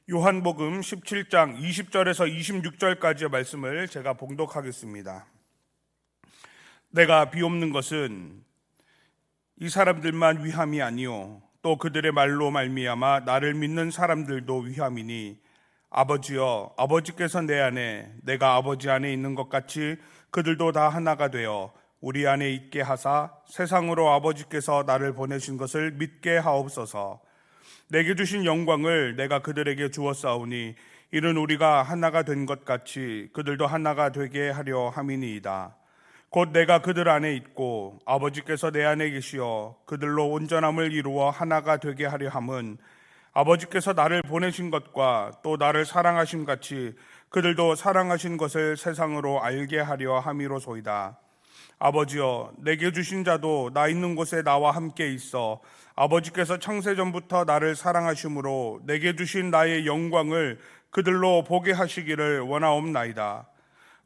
요한복음 17장 20절에서 26절까지의 말씀을 제가 봉독하겠습니다. 내가 비옵는 것은 이 사람들만 위함이 아니요 또 그들의 말로 말미암아 나를 믿는 사람들도 위함이니 아버지여, 아버지께서 내 안에 내가 아버지 안에 있는 것 같이 그들도 다 하나가 되어 우리 안에 있게 하사 세상으로 아버지께서 나를 보내신 것을 믿게 하옵소서. 내게 주신 영광을 내가 그들에게 주었사오니 이는 우리가 하나가 된 것 같이 그들도 하나가 되게 하려 함이니이다. 곧 내가 그들 안에 있고 아버지께서 내 안에 계시어 그들로 온전함을 이루어 하나가 되게 하려 함은 아버지께서 나를 보내신 것과 또 나를 사랑하심 같이 그들도 사랑하신 것을 세상으로 알게 하려 함이로소이다. 아버지여, 내게 주신 자도 나 있는 곳에 나와 함께 있어 아버지께서 창세전부터 나를 사랑하심으로 내게 주신 나의 영광을 그들로 보게 하시기를 원하옵나이다.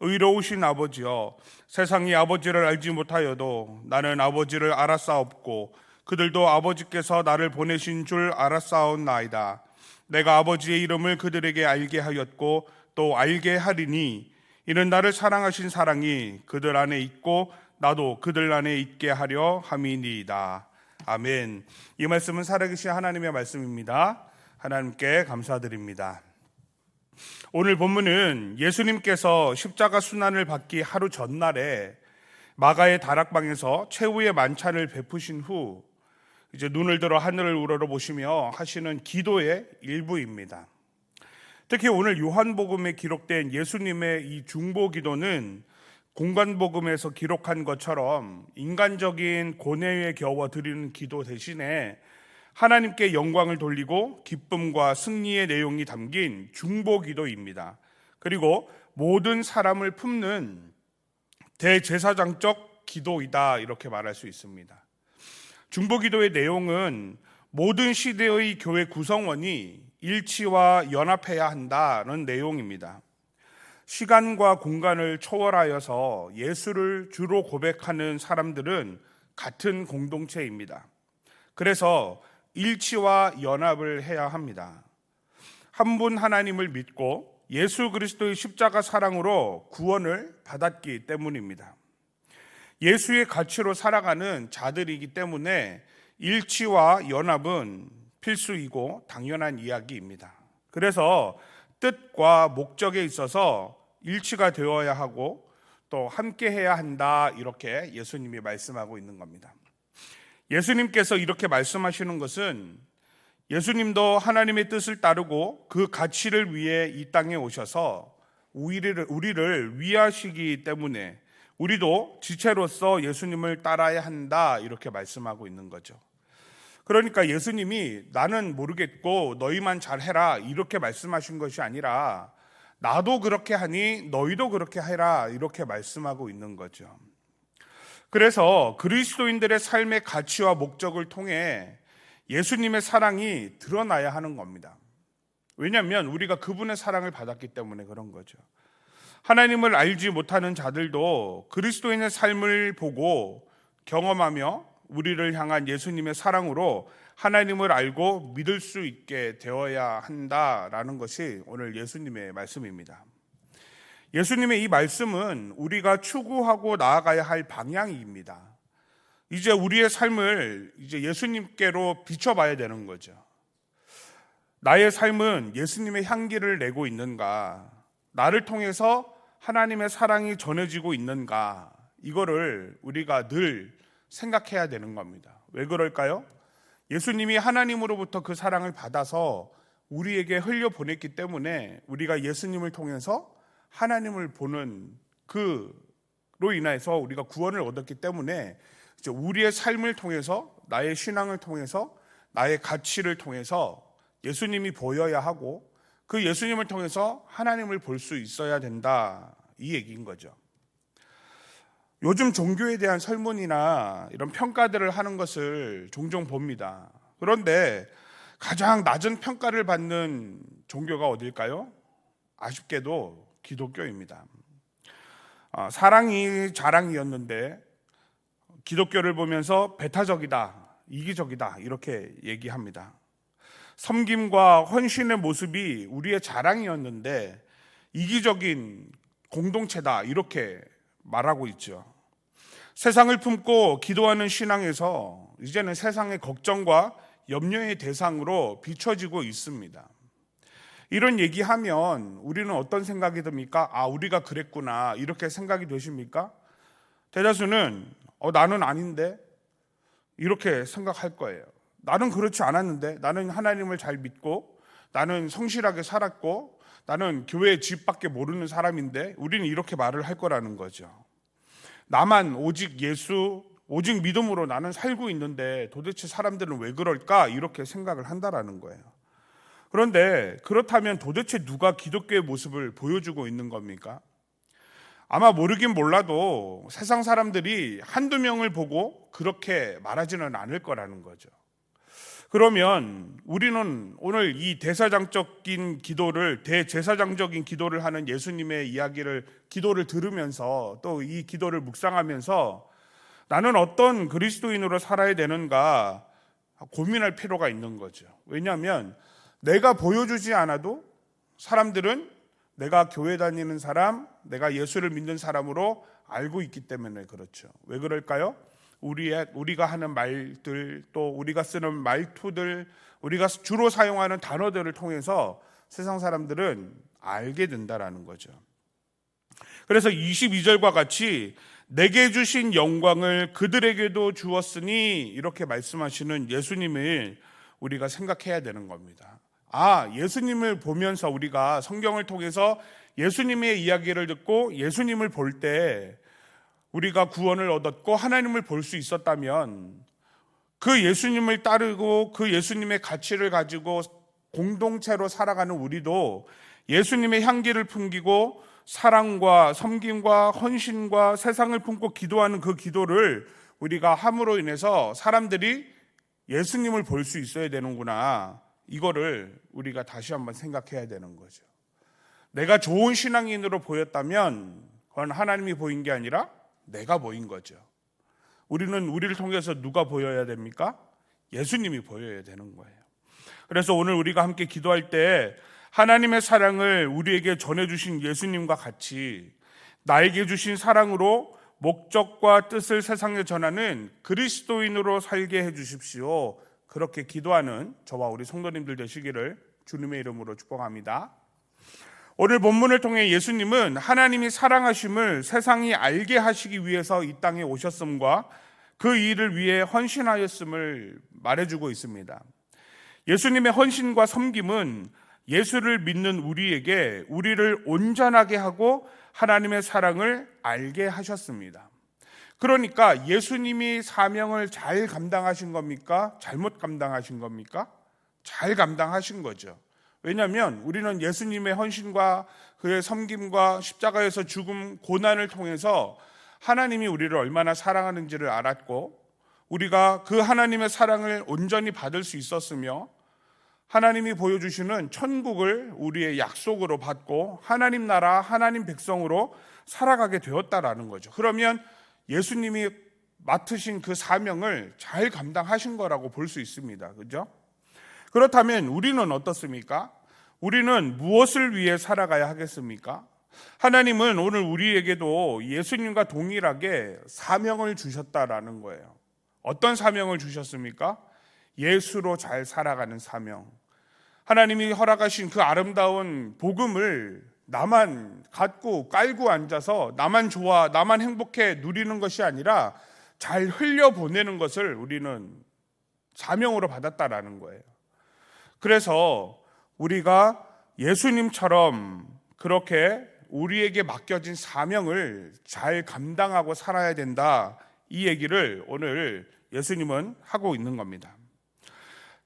의로우신 아버지여, 세상이 아버지를 알지 못하여도 나는 아버지를 알았사옵고 그들도 아버지께서 나를 보내신 줄 알았사옵나이다. 내가 아버지의 이름을 그들에게 알게 하였고 또 알게 하리니 이는 나를 사랑하신 사랑이 그들 안에 있고 나도 그들 안에 있게 하려 함이니이다. 아멘. 이 말씀은 살아계신 하나님의 말씀입니다. 하나님께 감사드립니다. 오늘 본문은 예수님께서 십자가 순환을 받기 하루 전날에 마가의 다락방에서 최후의 만찬을 베푸신 후 이제 눈을 들어 하늘을 우러러보시며 하시는 기도의 일부입니다. 특히 오늘 요한복음에 기록된 예수님의 이 중보 기도는 공관복음에서 기록한 것처럼 인간적인 고뇌에 겨워 드리는 기도 대신에 하나님께 영광을 돌리고 기쁨과 승리의 내용이 담긴 중보 기도입니다. 그리고 모든 사람을 품는 대제사장적 기도이다, 이렇게 말할 수 있습니다. 중보 기도의 내용은 모든 시대의 교회 구성원이 일치와 연합해야 한다는 내용입니다. 시간과 공간을 초월하여서 예수를 주로 고백하는 사람들은 같은 공동체입니다. 그래서 일치와 연합을 해야 합니다. 한 분 하나님을 믿고 예수 그리스도의 십자가 사랑으로 구원을 받았기 때문입니다. 예수의 가치로 살아가는 자들이기 때문에 일치와 연합은 필수이고 당연한 이야기입니다. 그래서 뜻과 목적에 있어서 일치가 되어야 하고 또 함께 해야 한다, 이렇게 예수님이 말씀하고 있는 겁니다. 예수님께서 이렇게 말씀하시는 것은 예수님도 하나님의 뜻을 따르고 그 가치를 위해 이 땅에 오셔서 우리를 위하시기 때문에 우리도 지체로서 예수님을 따라야 한다, 이렇게 말씀하고 있는 거죠. 그러니까 예수님이 나는 모르겠고 너희만 잘해라, 이렇게 말씀하신 것이 아니라 나도 그렇게 하니 너희도 그렇게 해라, 이렇게 말씀하고 있는 거죠. 그래서 그리스도인들의 삶의 가치와 목적을 통해 예수님의 사랑이 드러나야 하는 겁니다. 왜냐하면 우리가 그분의 사랑을 받았기 때문에 그런 거죠. 하나님을 알지 못하는 자들도 그리스도인의 삶을 보고 경험하며 우리를 향한 예수님의 사랑으로 하나님을 알고 믿을 수 있게 되어야 한다라는 것이 오늘 예수님의 말씀입니다. 예수님의 이 말씀은 우리가 추구하고 나아가야 할 방향입니다. 이제 우리의 삶을 이제 예수님께로 비춰봐야 되는 거죠. 나의 삶은 예수님의 향기를 내고 있는가? 나를 통해서 하나님의 사랑이 전해지고 있는가? 이거를 우리가 늘 생각해야 되는 겁니다. 왜 그럴까요? 예수님이 하나님으로부터 그 사랑을 받아서 우리에게 흘려보냈기 때문에 우리가 예수님을 통해서 하나님을 보는 그로 인해서 우리가 구원을 얻었기 때문에 이제 우리의 삶을 통해서, 나의 신앙을 통해서, 나의 가치를 통해서 예수님이 보여야 하고 그 예수님을 통해서 하나님을 볼 수 있어야 된다, 이 얘기인 거죠. 요즘 종교에 대한 설문이나 이런 평가들을 하는 것을 종종 봅니다. 그런데 가장 낮은 평가를 받는 종교가 어딜까요? 아쉽게도 기독교입니다. 사랑이 자랑이었는데 기독교를 보면서 배타적이다, 이기적이다, 이렇게 얘기합니다. 섬김과 헌신의 모습이 우리의 자랑이었는데 이기적인 공동체다 이렇게 말하고 있죠. 세상을 품고 기도하는 신앙에서 이제는 세상의 걱정과 염려의 대상으로 비춰지고 있습니다. 이런 얘기하면 우리는 어떤 생각이 듭니까? 우리가 그랬구나 이렇게 생각이 되십니까? 대다수는 나는 아닌데 이렇게 생각할 거예요. 나는 그렇지 않았는데, 나는 하나님을 잘 믿고 나는 성실하게 살았고 나는 교회 집밖에 모르는 사람인데 우리는 이렇게 말을 할 거라는 거죠. 나만 오직 예수, 오직 믿음으로 나는 살고 있는데 도대체 사람들은 왜 그럴까? 이렇게 생각을 한다라는 거예요. 그런데 그렇다면 도대체 누가 기독교의 모습을 보여주고 있는 겁니까? 아마 모르긴 몰라도 세상 사람들이 한두 명을 보고 그렇게 말하지는 않을 거라는 거죠. 그러면 우리는 오늘 이 대제사장적인 기도를 하는 예수님의 기도를 들으면서 또 이 기도를 묵상하면서 나는 어떤 그리스도인으로 살아야 되는가 고민할 필요가 있는 거죠. 왜냐하면 내가 보여주지 않아도 사람들은 내가 교회 다니는 사람, 내가 예수를 믿는 사람으로 알고 있기 때문에 그렇죠. 왜 그럴까요? 우리가 하는 말들, 또 우리가 쓰는 말투들, 우리가 주로 사용하는 단어들을 통해서 세상 사람들은 알게 된다라는 거죠. 그래서 22절과 같이 내게 주신 영광을 그들에게도 주었으니 이렇게 말씀하시는 예수님을 우리가 생각해야 되는 겁니다. 예수님을 보면서 우리가 성경을 통해서 예수님의 이야기를 듣고 예수님을 볼 때 우리가 구원을 얻었고 하나님을 볼 수 있었다면 그 예수님을 따르고 그 예수님의 가치를 가지고 공동체로 살아가는 우리도 예수님의 향기를 풍기고 사랑과 섬김과 헌신과 세상을 품고 기도하는 그 기도를 우리가 함으로 인해서 사람들이 예수님을 볼 수 있어야 되는구나. 이거를 우리가 다시 한번 생각해야 되는 거죠. 내가 좋은 신앙인으로 보였다면 그건 하나님이 보인 게 아니라 내가 보인 거죠. 우리는 우리를 통해서 누가 보여야 됩니까? 예수님이 보여야 되는 거예요. 그래서 오늘 우리가 함께 기도할 때 하나님의 사랑을 우리에게 전해주신 예수님과 같이 나에게 주신 사랑으로 목적과 뜻을 세상에 전하는 그리스도인으로 살게 해주십시오. 그렇게 기도하는 저와 우리 성도님들 되시기를 주님의 이름으로 축복합니다. 오늘 본문을 통해 예수님은 하나님이 사랑하심을 세상이 알게 하시기 위해서 이 땅에 오셨음과 그 일을 위해 헌신하였음을 말해주고 있습니다. 예수님의 헌신과 섬김은 예수를 믿는 우리에게 우리를 온전하게 하고 하나님의 사랑을 알게 하셨습니다. 그러니까 예수님이 사명을 잘 감당하신 겁니까? 잘못 감당하신 겁니까? 잘 감당하신 거죠. 왜냐하면 우리는 예수님의 헌신과 그의 섬김과 십자가에서 죽음, 고난을 통해서 하나님이 우리를 얼마나 사랑하는지를 알았고 우리가 그 하나님의 사랑을 온전히 받을 수 있었으며 하나님이 보여주시는 천국을 우리의 약속으로 받고 하나님 나라, 하나님 백성으로 살아가게 되었다라는 거죠. 그러면 예수님이 맡으신 그 사명을 잘 감당하신 거라고 볼 수 있습니다. 그죠? 그렇다면 우리는 어떻습니까? 우리는 무엇을 위해 살아가야 하겠습니까? 하나님은 오늘 우리에게도 예수님과 동일하게 사명을 주셨다라는 거예요. 어떤 사명을 주셨습니까? 예수로 잘 살아가는 사명. 하나님이 허락하신 그 아름다운 복음을 나만 갖고 깔고 앉아서 나만 좋아, 나만 행복해 누리는 것이 아니라 잘 흘려보내는 것을 우리는 사명으로 받았다라는 거예요. 그래서 우리가 예수님처럼 그렇게 우리에게 맡겨진 사명을 잘 감당하고 살아야 된다. 이 얘기를 오늘 예수님은 하고 있는 겁니다.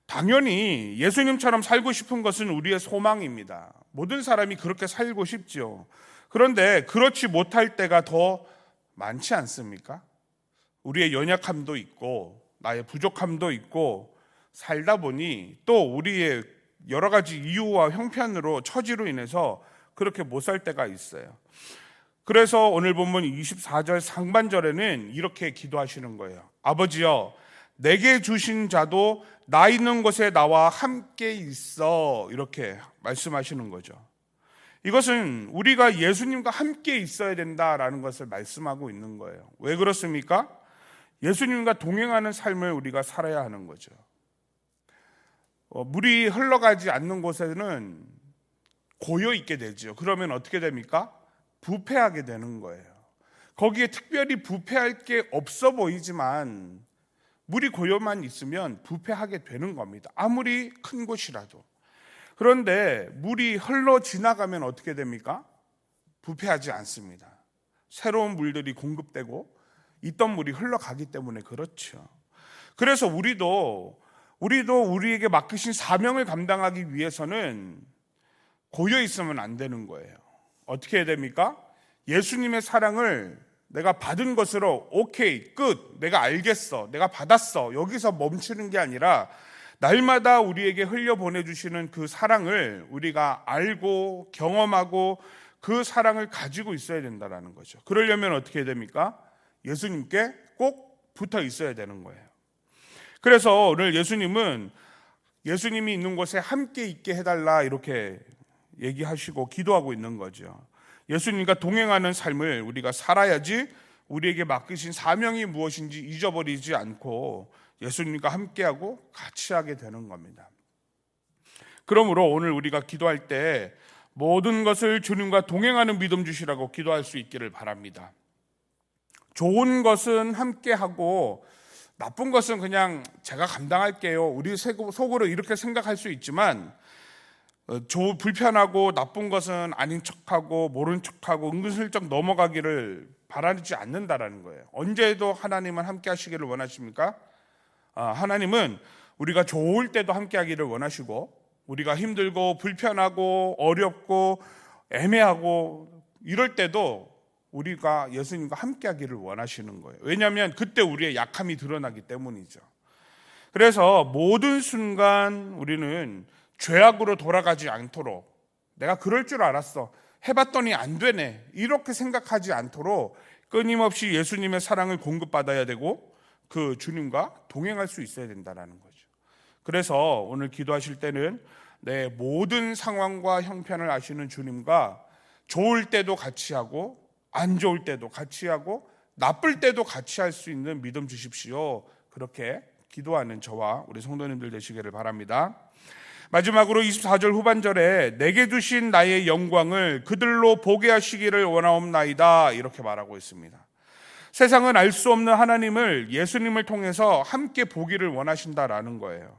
당연히 예수님처럼 살고 싶은 것은 우리의 소망입니다. 모든 사람이 그렇게 살고 싶죠. 그런데 그렇지 못할 때가 더 많지 않습니까? 우리의 연약함도 있고 나의 부족함도 있고 살다 보니 또 우리의 여러 가지 이유와 형편으로 처지로 인해서 그렇게 못 살 때가 있어요. 그래서 오늘 본문 24절 상반절에는 이렇게 기도하시는 거예요. 아버지여, 내게 주신 자도 나 있는 곳에 나와 함께 있어, 이렇게 말씀하시는 거죠. 이것은 우리가 예수님과 함께 있어야 된다라는 것을 말씀하고 있는 거예요. 왜 그렇습니까? 예수님과 동행하는 삶을 우리가 살아야 하는 거죠. 물이 흘러가지 않는 곳에는 고여 있게 되죠. 그러면 어떻게 됩니까? 부패하게 되는 거예요. 거기에 특별히 부패할 게 없어 보이지만 물이 고여만 있으면 부패하게 되는 겁니다. 아무리 큰 곳이라도. 그런데 물이 흘러 지나가면 어떻게 됩니까? 부패하지 않습니다. 새로운 물들이 공급되고 있던 물이 흘러가기 때문에 그렇죠. 그래서 우리도 우리에게 맡기신 사명을 감당하기 위해서는 고여 있으면 안 되는 거예요. 어떻게 해야 됩니까? 예수님의 사랑을 내가 받은 것으로 오케이, 끝, 내가 알겠어, 내가 받았어, 여기서 멈추는 게 아니라 날마다 우리에게 흘려보내주시는 그 사랑을 우리가 알고 경험하고 그 사랑을 가지고 있어야 된다는 거죠. 그러려면 어떻게 해야 됩니까? 예수님께 꼭 붙어 있어야 되는 거예요. 그래서 오늘 예수님이 있는 곳에 함께 있게 해달라 이렇게 얘기하시고 기도하고 있는 거죠. 예수님과 동행하는 삶을 우리가 살아야지 우리에게 맡기신 사명이 무엇인지 잊어버리지 않고 예수님과 함께하고 같이 하게 되는 겁니다. 그러므로 오늘 우리가 기도할 때 모든 것을 주님과 동행하는 믿음 주시라고 기도할 수 있기를 바랍니다. 좋은 것은 함께하고 나쁜 것은 그냥 제가 감당할게요. 우리 속으로 이렇게 생각할 수 있지만 불편하고 나쁜 것은 아닌 척하고 모른 척하고 은근슬쩍 넘어가기를 바라지 않는다라는 거예요. 언제도 하나님은 함께 하시기를 원하십니까? 하나님은 우리가 좋을 때도 함께 하기를 원하시고 우리가 힘들고 불편하고 어렵고 애매하고 이럴 때도 우리가 예수님과 함께 하기를 원하시는 거예요. 왜냐하면 그때 우리의 약함이 드러나기 때문이죠. 그래서 모든 순간 우리는 죄악으로 돌아가지 않도록 내가 그럴 줄 알았어, 해봤더니 안 되네, 이렇게 생각하지 않도록 끊임없이 예수님의 사랑을 공급받아야 되고 그 주님과 동행할 수 있어야 된다는 거죠. 그래서 오늘 기도하실 때는 내 모든 상황과 형편을 아시는 주님과 좋을 때도 같이 하고 안 좋을 때도 같이 하고 나쁠 때도 같이 할 수 있는 믿음 주십시오. 그렇게 기도하는 저와 우리 성도님들 되시기를 바랍니다. 마지막으로 24절 후반절에 내게 주신 나의 영광을 그들로 보게 하시기를 원하옵나이다 이렇게 말하고 있습니다. 세상은 알 수 없는 하나님을 예수님을 통해서 함께 보기를 원하신다라는 거예요.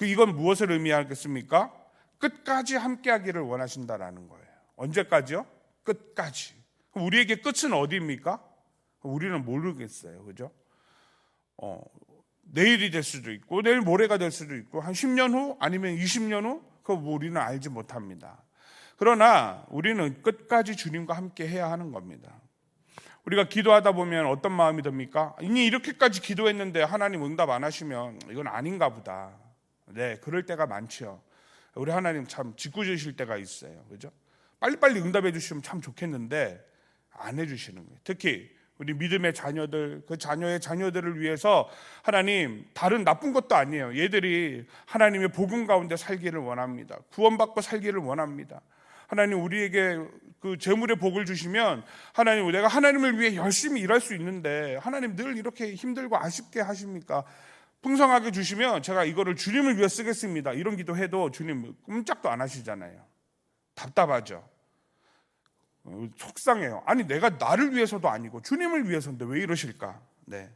이건 무엇을 의미하겠습니까? 끝까지 함께 하기를 원하신다라는 거예요. 언제까지요? 끝까지. 우리에게 끝은 어디입니까? 우리는 모르겠어요. 그죠? 내일이 될 수도 있고 내일 모레가 될 수도 있고 한 10년 후 아니면 20년 후 그거 우리는 알지 못합니다. 그러나 우리는 끝까지 주님과 함께 해야 하는 겁니다. 우리가 기도하다 보면 어떤 마음이 듭니까? 이미 이렇게까지 기도했는데 하나님 응답 안 하시면 이건 아닌가 보다. 네, 그럴 때가 많죠. 우리 하나님 참 짓궂으실 때가 있어요. 그죠? 빨리빨리 응답해 주시면 참 좋겠는데 안 해주시는 거예요. 특히 우리 믿음의 자녀들, 그 자녀의 자녀들을 위해서 하나님 다른 나쁜 것도 아니에요. 얘들이 하나님의 복음 가운데 살기를 원합니다. 구원받고 살기를 원합니다. 하나님 우리에게 그 재물의 복을 주시면 하나님 내가 하나님을 위해 열심히 일할 수 있는데 하나님 늘 이렇게 힘들고 아쉽게 하십니까? 풍성하게 주시면 제가 이거를 주님을 위해 쓰겠습니다. 이런 기도해도 주님 꼼짝도 안 하시잖아요. 답답하죠. 속상해요. 아니 내가 나를 위해서도 아니고 주님을 위해서인데 왜 이러실까? 네.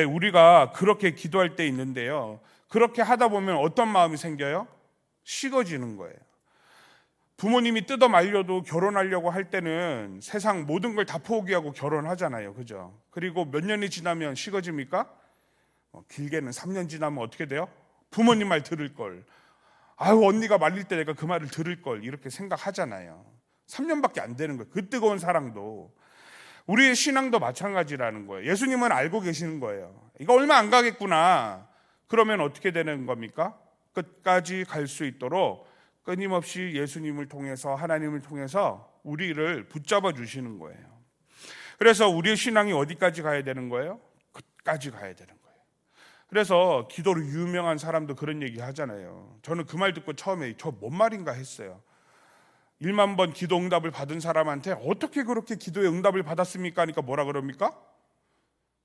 우리가 그렇게 기도할 때 있는데요. 그렇게 하다 보면 어떤 마음이 생겨요? 식어지는 거예요. 부모님이 뜯어 말려도 결혼하려고 할 때는 세상 모든 걸 다 포기하고 결혼하잖아요. 그죠? 그리고 몇 년이 지나면 식어집니까? 길게는 3년 지나면 어떻게 돼요? 부모님 말 들을 걸. 아유 언니가 말릴 때 내가 그 말을 들을 걸 이렇게 생각하잖아요. 3년밖에 안 되는 거예요. 그 뜨거운 사랑도. 우리의 신앙도 마찬가지라는 거예요. 예수님은 알고 계시는 거예요. 이거 얼마 안 가겠구나. 그러면 어떻게 되는 겁니까? 끝까지 갈 수 있도록 끊임없이 예수님을 통해서 하나님을 통해서 우리를 붙잡아 주시는 거예요. 그래서 우리의 신앙이 어디까지 가야 되는 거예요? 끝까지 가야 되는 거예요. 그래서 기도로 유명한 사람도 그런 얘기 하잖아요. 저는 그 말 듣고 처음에 저 뭔 말인가 했어요. 1만 번 기도 응답을 받은 사람한테 어떻게 그렇게 기도의 응답을 받았습니까? 하니까 뭐라 그럽니까?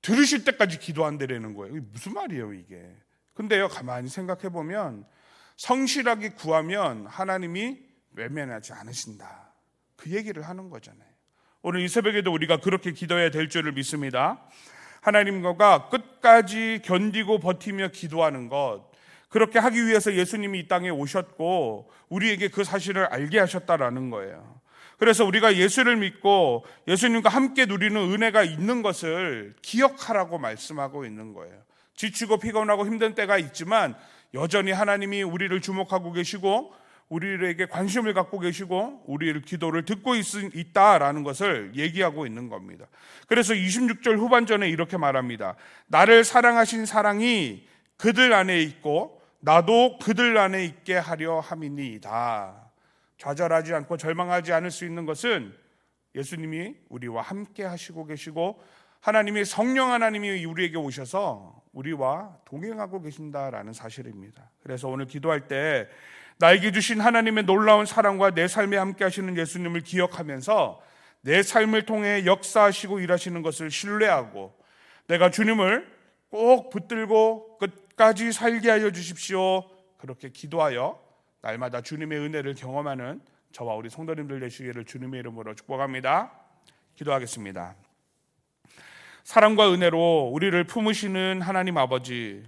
들으실 때까지 기도한다라는 거예요. 이게 무슨 말이에요 이게? 근데요, 가만히 생각해 보면 성실하게 구하면 하나님이 외면하지 않으신다, 그 얘기를 하는 거잖아요. 오늘 이 새벽에도 우리가 그렇게 기도해야 될 줄을 믿습니다. 하나님과 끝까지 견디고 버티며 기도하는 것, 그렇게 하기 위해서 예수님이 이 땅에 오셨고 우리에게 그 사실을 알게 하셨다라는 거예요. 그래서 우리가 예수를 믿고 예수님과 함께 누리는 은혜가 있는 것을 기억하라고 말씀하고 있는 거예요. 지치고 피곤하고 힘든 때가 있지만 여전히 하나님이 우리를 주목하고 계시고 우리에게 관심을 갖고 계시고 우리의 기도를 듣고 있다라는 것을 얘기하고 있는 겁니다. 그래서 26절 후반전에 이렇게 말합니다. 나를 사랑하신 사랑이 그들 안에 있고 나도 그들 안에 있게 하려 함이니이다. 좌절하지 않고 절망하지 않을 수 있는 것은 예수님이 우리와 함께 하시고 계시고 하나님이 성령 하나님이 우리에게 오셔서 우리와 동행하고 계신다라는 사실입니다. 그래서 오늘 기도할 때 나에게 주신 하나님의 놀라운 사랑과 내 삶에 함께 하시는 예수님을 기억하면서 내 삶을 통해 역사하시고 일하시는 것을 신뢰하고 내가 주님을 꼭 붙들고 끝까지 살게 하여 주십시오, 그렇게 기도하여 날마다 주님의 은혜를 경험하는 저와 우리 성도님들 되시기를 주님의 이름으로 축복합니다. 기도하겠습니다. 사랑과 은혜로 우리를 품으시는 하나님 아버지,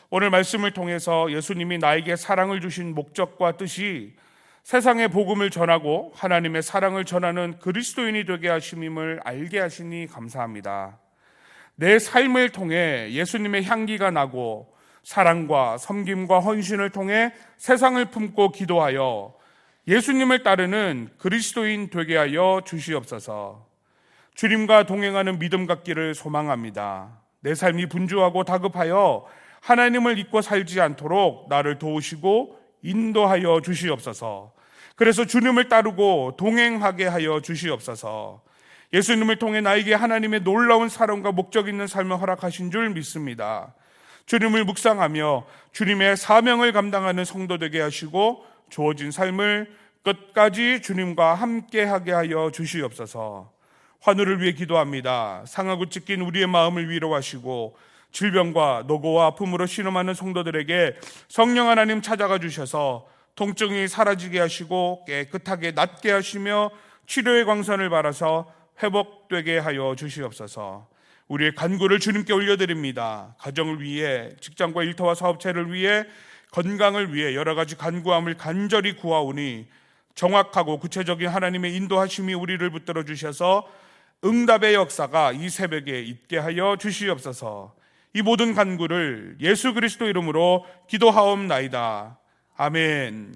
오늘 말씀을 통해서 예수님이 나에게 사랑을 주신 목적과 뜻이 세상에 복음을 전하고 하나님의 사랑을 전하는 그리스도인이 되게 하심임을 알게 하시니 감사합니다. 내 삶을 통해 예수님의 향기가 나고 사랑과 섬김과 헌신을 통해 세상을 품고 기도하여 예수님을 따르는 그리스도인 되게 하여 주시옵소서. 주님과 동행하는 믿음 갖기를 소망합니다. 내 삶이 분주하고 다급하여 하나님을 잊고 살지 않도록 나를 도우시고 인도하여 주시옵소서. 그래서 주님을 따르고 동행하게 하여 주시옵소서. 예수님을 통해 나에게 하나님의 놀라운 사랑과 목적 있는 삶을 허락하신 줄 믿습니다. 주님을 묵상하며 주님의 사명을 감당하는 성도 되게 하시고 주어진 삶을 끝까지 주님과 함께하게 하여 주시옵소서. 환우를 위해 기도합니다. 상하고 찢긴 우리의 마음을 위로하시고 질병과 노고와 아픔으로 신음하는 성도들에게 성령 하나님 찾아가 주셔서 통증이 사라지게 하시고 깨끗하게 낫게 하시며 치료의 광선을 바라서 회복되게 하여 주시옵소서. 우리의 간구를 주님께 올려드립니다. 가정을 위해, 직장과 일터와 사업체를 위해, 건강을 위해 여러 가지 간구함을 간절히 구하오니 정확하고 구체적인 하나님의 인도하심이 우리를 붙들어 주셔서 응답의 역사가 이 새벽에 있게 하여 주시옵소서. 이 모든 간구를 예수 그리스도 이름으로 기도하옵나이다. 아멘.